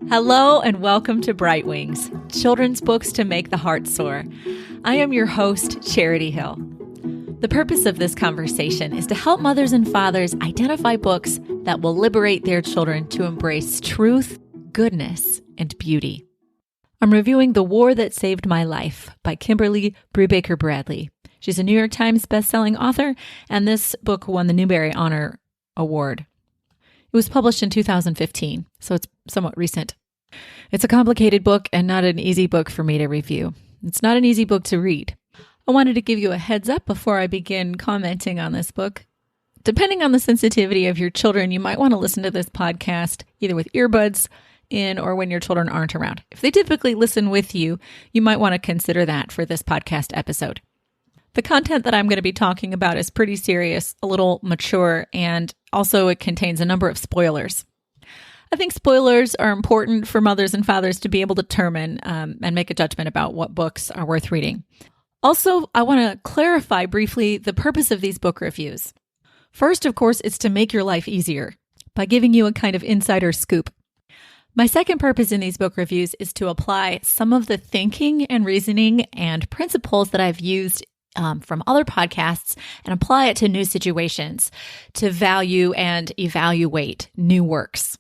Hello and welcome to Bright Wings, children's books to make the heart soar. I am your host, Charity Hill. The purpose of this conversation is to help mothers and fathers identify books that will liberate their children to embrace truth, goodness, and beauty. I'm reviewing The War That Saved My Life by Kimberly Brubaker Bradley. She's a New York Times bestselling author, and this book won the Newbery Honor Award. It was published in 2015, so it's somewhat recent. It's a complicated book and not an easy book for me to review. It's not an easy book to read. I wanted to give you a heads up before I begin commenting on this book. Depending on the sensitivity of your children, you might want to listen to this podcast either with earbuds in or when your children aren't around. If they typically listen with you, you might want to consider that for this podcast episode. The content that I'm going to be talking about is pretty serious, a little mature, and also it contains a number of spoilers. I think spoilers are important for mothers and fathers to be able to determine and make a judgment about what books are worth reading. Also, I want to clarify briefly the purpose of these book reviews. First, of course, is to make your life easier by giving you a kind of insider scoop. My second purpose in these book reviews is to apply some of the thinking and reasoning and principles that I've used from other podcasts and apply it to new situations to value and evaluate new works.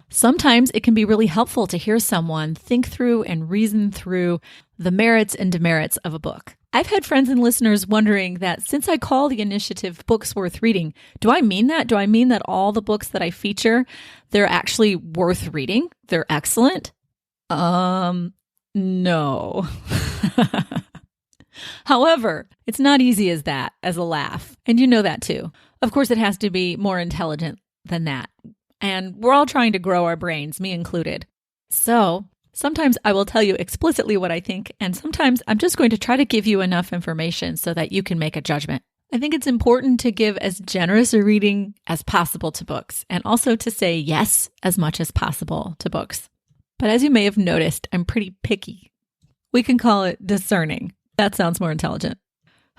Sometimes it can be really helpful to hear someone think through and reason through the merits and demerits of a book. I've had friends and listeners wondering that since I call the initiative Books Worth Reading, do I mean that? Do I mean that all the books that I feature, they're actually worth reading? They're excellent? No. However, it's not easy as that, as a laugh. And you know that too. Of course, it has to be more intelligent than that. And we're all trying to grow our brains, me included. So sometimes I will tell you explicitly what I think, and sometimes I'm just going to try to give you enough information so that you can make a judgment. I think it's important to give as generous a reading as possible to books, and also to say yes as much as possible to books. But as you may have noticed, I'm pretty picky. We can call it discerning. That sounds more intelligent.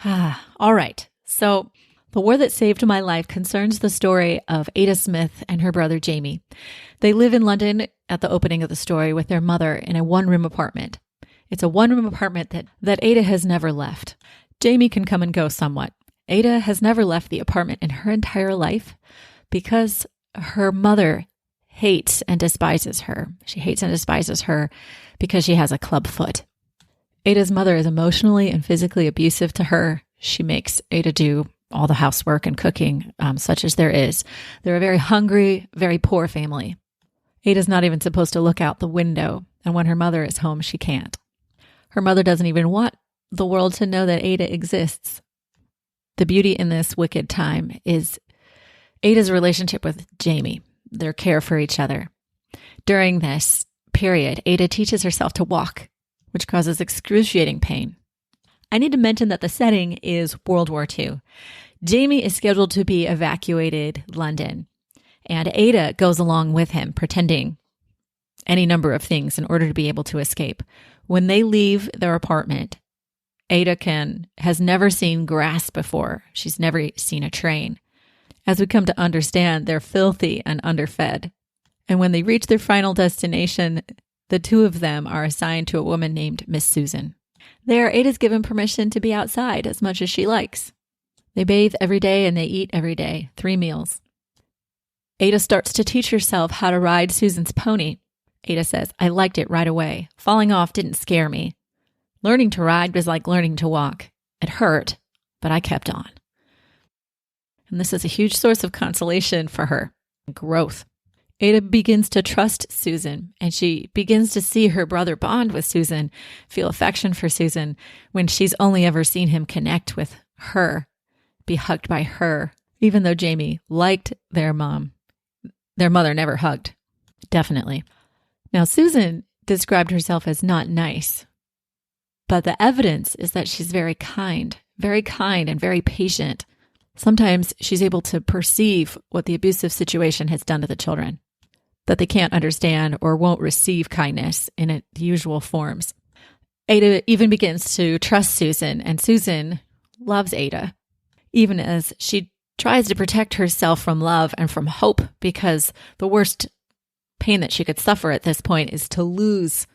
All right. So The War That Saved My Life concerns the story of Ada Smith and her brother Jamie. They live in London at the opening of the story with their mother in a one-room apartment. It's a one-room apartment that Ada has never left. Jamie can come and go somewhat. Ada has never left the apartment in her entire life because her mother hates and despises her. She hates and despises her because she has a club foot. Ada's mother is emotionally and physically abusive to her. She makes Ada do all the housework and cooking, such as there is. They're a very hungry, very poor family. Ada's not even supposed to look out the window, and when her mother is home, she can't. Her mother doesn't even want the world to know that Ada exists. The beauty in this wicked time is Ada's relationship with Jamie, their care for each other. During this period, Ada teaches herself to walk, which causes excruciating pain. I need to mention that the setting is World War II. Jamie is scheduled to be evacuated London, and Ada goes along with him, pretending any number of things in order to be able to escape. When they leave their apartment, Ada has never seen grass before. She's never seen a train. As we come to understand, they're filthy and underfed. And when they reach their final destination, the two of them are assigned to a woman named Miss Susan. There, Ada's given permission to be outside as much as she likes. They bathe every day and they eat every day, 3 meals. Ada starts to teach herself how to ride Susan's pony. Ada says, "I liked it right away. Falling off didn't scare me. Learning to ride was like learning to walk. It hurt, but I kept on." And this is a huge source of consolation for her, growth. Ada begins to trust Susan, and she begins to see her brother bond with Susan, feel affection for Susan, when she's only ever seen him connect with her, be hugged by her. Even though Jamie liked their mom, their mother never hugged. Definitely. Now, Susan described herself as not nice, but the evidence is that she's very kind and very patient. Sometimes she's able to perceive what the abusive situation has done to the children, that they can't understand or won't receive kindness in its usual forms. Ada even begins to trust Susan, and Susan loves Ada, even as she tries to protect herself from love and from hope, because the worst pain that she could suffer at this point is to lose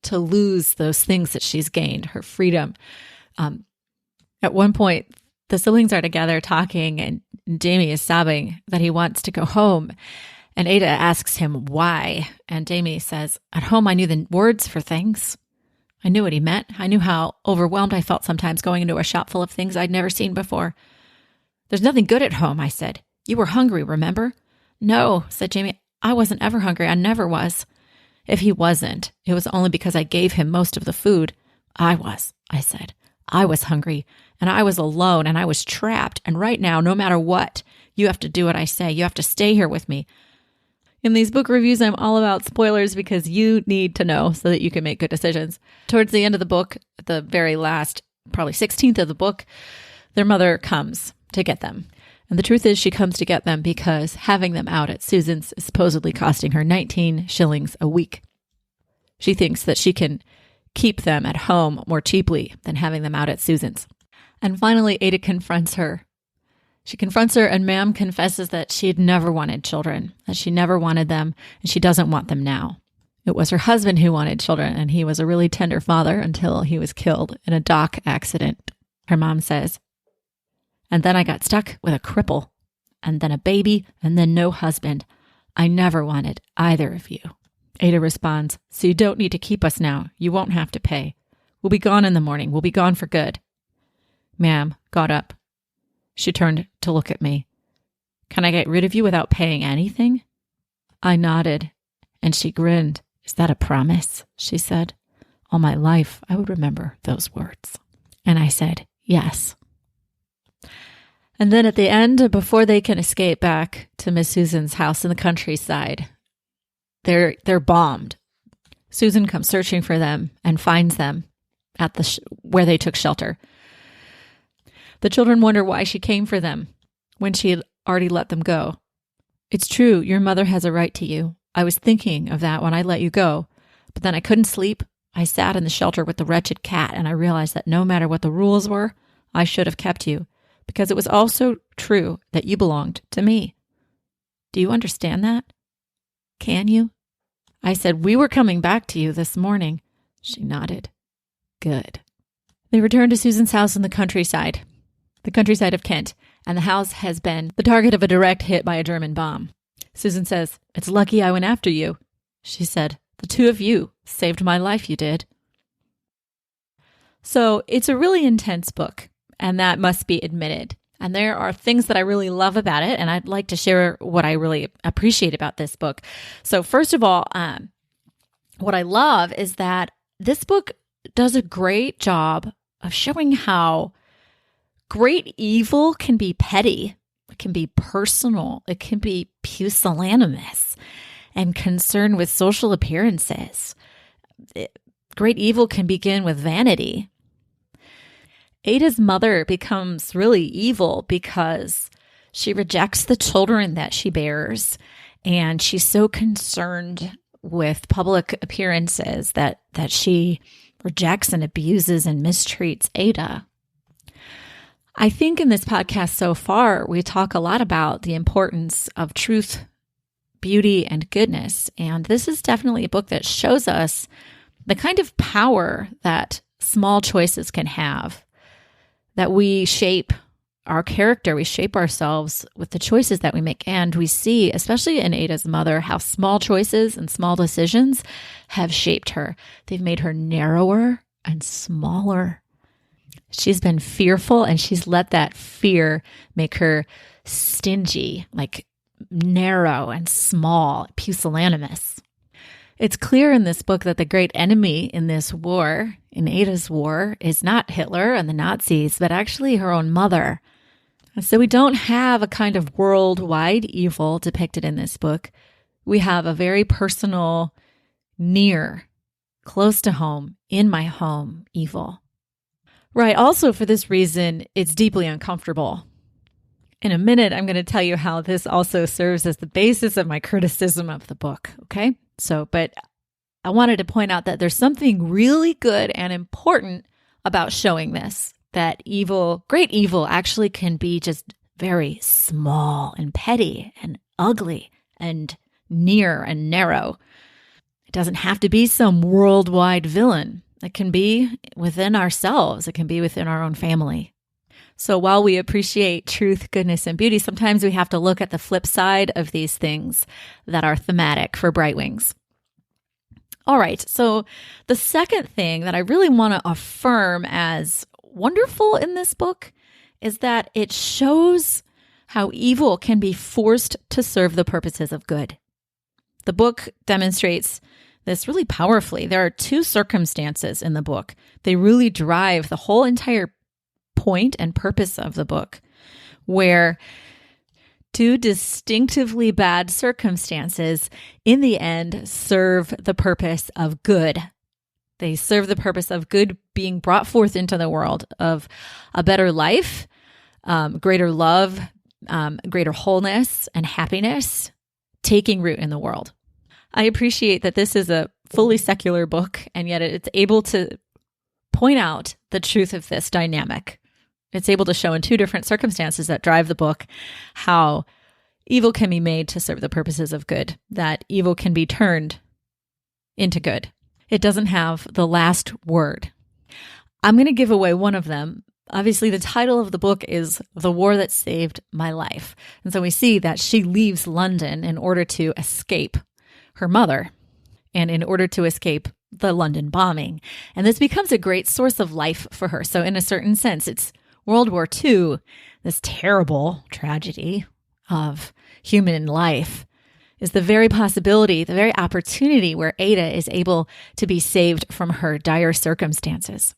those things that she's gained, her freedom. At one point, the siblings are together talking, and Jamie is sobbing that he wants to go home. And Ada asks him why. And Jamie says, at home, I knew the words for things. I knew what he meant. I knew how overwhelmed I felt sometimes going into a shop full of things I'd never seen before. There's nothing good at home, I said. You were hungry, remember? No, said Jamie. I wasn't ever hungry. I never was. If he wasn't, it was only because I gave him most of the food. I was, I said. I was hungry, and I was alone, and I was trapped. And right now, no matter what, you have to do what I say. You have to stay here with me. In these book reviews, I'm all about spoilers because you need to know so that you can make good decisions. Towards the end of the book, at the very last, probably 16th of the book, their mother comes to get them. And the truth is she comes to get them because having them out at Susan's is supposedly costing her 19 shillings a week. She thinks that she can keep them at home more cheaply than having them out at Susan's. And finally, Ada confronts her. She confronts her, and Ma'am confesses that she had never wanted children, that she never wanted them, and she doesn't want them now. It was her husband who wanted children, and he was a really tender father until he was killed in a dock accident, her mom says. And then I got stuck with a cripple, and then a baby, and then no husband. I never wanted either of you. Ada responds, so you don't need to keep us now. You won't have to pay. We'll be gone in the morning. We'll be gone for good. Ma'am got up. She turned to look at me. Can I get rid of you without paying anything? I nodded, and she grinned. Is that a promise? She said. All my life, I would remember those words. And I said, yes. And then at the end, before they can escape back to Miss Susan's house in the countryside, they're bombed. Susan comes searching for them and finds them at where they took shelter. The children wonder why she came for them when she had already let them go. It's true, your mother has a right to you. I was thinking of that when I let you go, but then I couldn't sleep. I sat in the shelter with the wretched cat, and I realized that no matter what the rules were, I should have kept you, because it was also true that you belonged to me. Do you understand that? Can you? I said, we were coming back to you this morning. She nodded. Good. They returned to Susan's house in the countryside of Kent, and the house has been the target of a direct hit by a German bomb. Susan says, it's lucky I went after you. She said, the two of you saved my life, you did. So it's a really intense book, and that must be admitted. And there are things that I really love about it, and I'd like to share what I really appreciate about this book. So first of all, what I love is that this book does a great job of showing how great evil can be petty, it can be personal, it can be pusillanimous and concerned with social appearances. Great evil can begin with vanity. Ada's mother becomes really evil because she rejects the children that she bears, and she's so concerned with public appearances that she rejects and abuses and mistreats Ada. I think in this podcast so far, we talk a lot about the importance of truth, beauty, and goodness. And this is definitely a book that shows us the kind of power that small choices can have, that we shape our character, we shape ourselves with the choices that we make. And we see, especially in Ada's mother, how small choices and small decisions have shaped her. They've made her narrower and smaller. She's been fearful, and she's let that fear make her stingy, like narrow and small, pusillanimous. It's clear in this book that the great enemy in this war, in Ada's war, is not Hitler and the Nazis, but actually her own mother. And so we don't have a kind of worldwide evil depicted in this book. We have a very personal, near, close to home, in my home evil. Right. Also, for this reason, it's deeply uncomfortable. In a minute, I'm going to tell you how this also serves as the basis of my criticism of the book. Okay. But I wanted to point out that there's something really good and important about showing this, that evil, great evil, actually can be just very small and petty and ugly and near and narrow. It doesn't have to be some worldwide villain. It can be within ourselves. It can be within our own family. So while we appreciate truth, goodness, and beauty, sometimes we have to look at the flip side of these things that are thematic for Bright Wings. All right, so the second thing that I really want to affirm as wonderful in this book is that it shows how evil can be forced to serve the purposes of good. The book demonstrates this really powerfully. There are two circumstances in the book. They really drive the whole entire point and purpose of the book, where two distinctively bad circumstances in the end serve the purpose of good. They serve the purpose of good being brought forth into the world, of a better life, greater love, greater wholeness and happiness taking root in the world. I appreciate that this is a fully secular book, and yet it's able to point out the truth of this dynamic. It's able to show in two different circumstances that drive the book how evil can be made to serve the purposes of good, that evil can be turned into good. It doesn't have the last word. I'm going to give away one of them. Obviously, the title of the book is The War That Saved My Life. And so we see that she leaves London in order to escape her mother and in order to escape the London bombing. And this becomes a great source of life for her. So in a certain sense, it's World War II, this terrible tragedy of human life, is the very possibility, the very opportunity where Ada is able to be saved from her dire circumstances.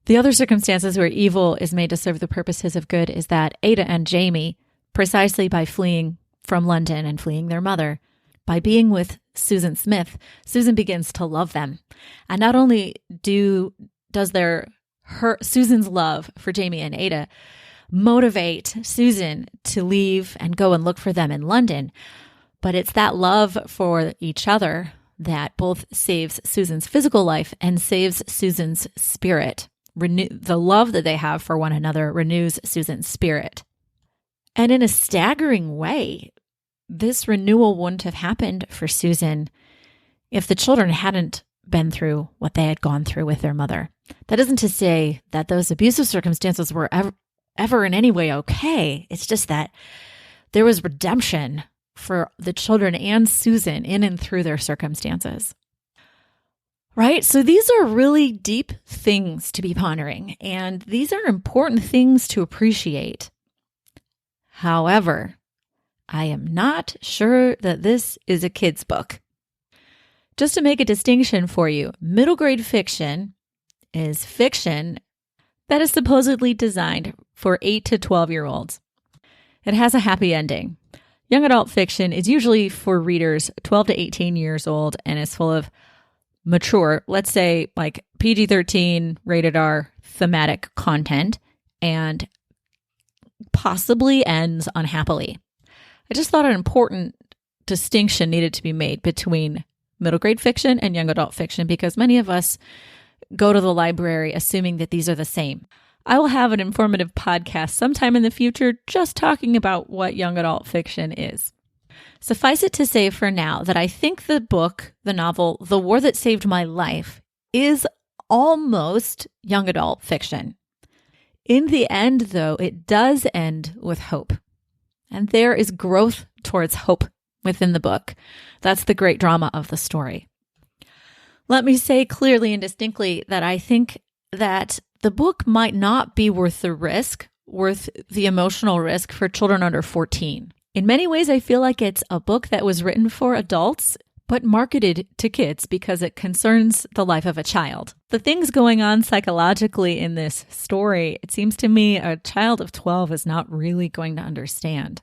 The other circumstances where evil is made to serve the purposes of good is that Ada and Jamie, precisely by fleeing from London and fleeing their mother, by being with Susan Smith, Susan begins to love them. And not only does Susan's love for Jamie and Ada motivate Susan to leave and go and look for them in London, but it's that love for each other that both saves Susan's physical life and saves Susan's spirit. The love that they have for one another renews Susan's spirit. And in a staggering way, this renewal wouldn't have happened for Susan if the children hadn't been through what they had gone through with their mother. That isn't to say that those abusive circumstances were ever in any way okay. It's just that there was redemption for the children and Susan in and through their circumstances. Right? So these are really deep things to be pondering, and these are important things to appreciate. However, I am not sure that this is a kid's book. Just to make a distinction for you, middle grade fiction is fiction that is supposedly designed for 8 to 12-year-olds. It has a happy ending. Young adult fiction is usually for readers 12 to 18 years old and is full of mature, let's say like PG-13, rated R thematic content, and possibly ends unhappily. I just thought an important distinction needed to be made between middle grade fiction and young adult fiction because many of us go to the library assuming that these are the same. I will have an informative podcast sometime in the future just talking about what young adult fiction is. Suffice it to say for now that I think the book, the novel, The War That Saved My Life, is almost young adult fiction. In the end, though, it does end with hope. And there is growth towards hope within the book. That's the great drama of the story. Let me say clearly and distinctly that I think that the book might not be worth the emotional risk for children under 14. In many ways, I feel like it's a book that was written for adults, but marketed to kids because it concerns the life of a child. The things going on psychologically in this story, it seems to me a child of 12 is not really going to understand.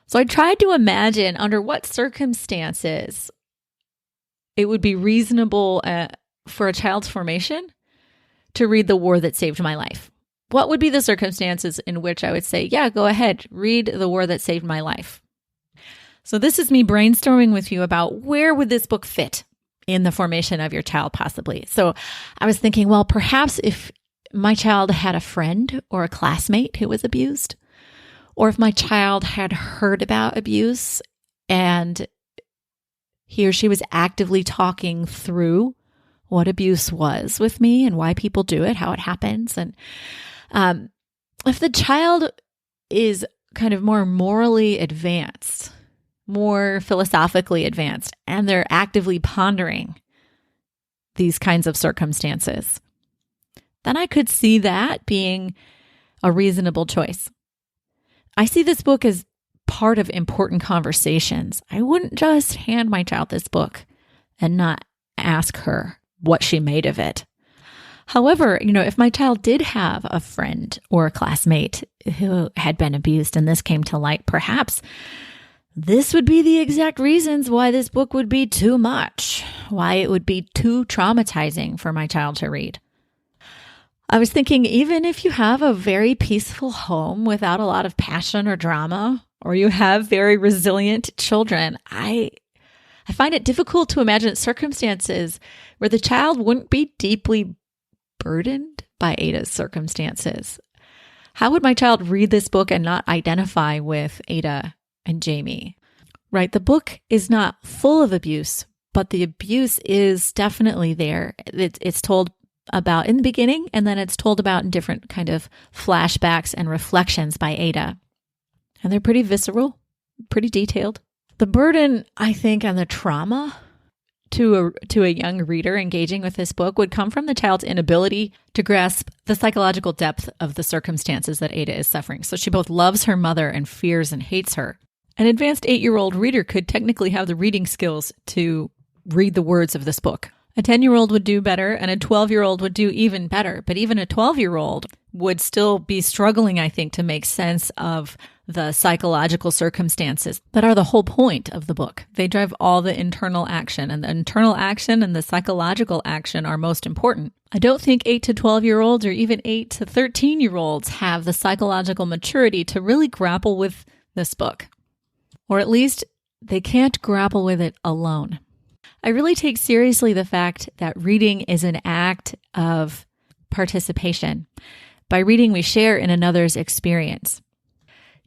So I tried to imagine under what circumstances it would be reasonable for a child's formation to read The War That Saved My Life. What would be the circumstances in which I would say, yeah, go ahead, read The War That Saved My Life? So this is me brainstorming with you about where would this book fit in the formation of your child possibly. So I was thinking, well, perhaps if my child had a friend or a classmate who was abused, or if my child had heard about abuse And here she was actively talking through what abuse was with me and why people do it, how it happens. And if the child is kind of more morally advanced, more philosophically advanced, and they're actively pondering these kinds of circumstances, then I could see that being a reasonable choice. I see this book as part of important conversations. I wouldn't just hand my child this book and not ask her what she made of it. However, if my child did have a friend or a classmate who had been abused and this came to light, perhaps this would be the exact reasons why this book would be too much, why it would be too traumatizing for my child to read. I was thinking, even if you have a very peaceful home without a lot of passion or drama, or you have very resilient children, I find it difficult to imagine circumstances where the child wouldn't be deeply burdened by Ada's circumstances. How would my child read this book and not identify with Ada and Jamie? Right? The book is not full of abuse, but the abuse is definitely there. It's told about in the beginning, and then it's told about in different kind of flashbacks and reflections by Ada. And they're pretty visceral, pretty detailed. The burden, I think, and the trauma to a young reader engaging with this book would come from the child's inability to grasp the psychological depth of the circumstances that Ada is suffering. So she both loves her mother and fears and hates her. An advanced 8-year-old reader could technically have the reading skills to read the words of this book. A 10-year-old would do better, and a 12-year-old would do even better. But even a 12-year-old would still be struggling, I think, to make sense of the psychological circumstances that are the whole point of the book. They drive all the internal action, and the internal action and the psychological action are most important. I don't think 8 to 12-year-olds or even 8 to 13-year-olds have the psychological maturity to really grapple with this book. Or at least they can't grapple with it alone. I really take seriously the fact that reading is an act of participation. By reading, we share in another's experience.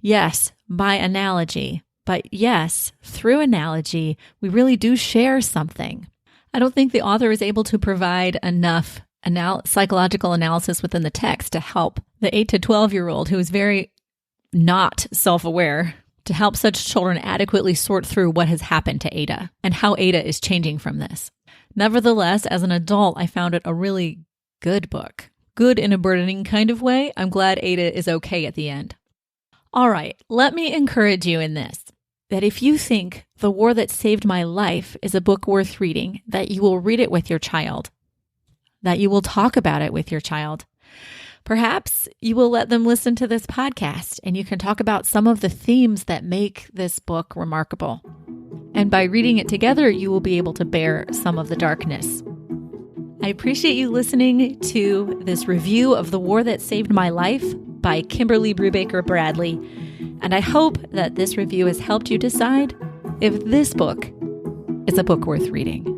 Yes, by analogy, but yes, through analogy, we really do share something. I don't think the author is able to provide enough psychological analysis within the text to help the 8 to 12-year-old who is very not self-aware, to help such children adequately sort through what has happened to Ada and how Ada is changing from this. Nevertheless, as an adult, I found it a really good book. Good in a burdening kind of way. I'm glad Ada is okay at the end. All right, let me encourage you in this, that if you think The War That Saved My Life is a book worth reading, that you will read it with your child, that you will talk about it with your child. Perhaps you will let them listen to this podcast and you can talk about some of the themes that make this book remarkable. And by reading it together, you will be able to bear some of the darkness. I appreciate you listening to this review of The War That Saved My Life by Kimberly Brubaker Bradley. And I hope that this review has helped you decide if this book is a book worth reading.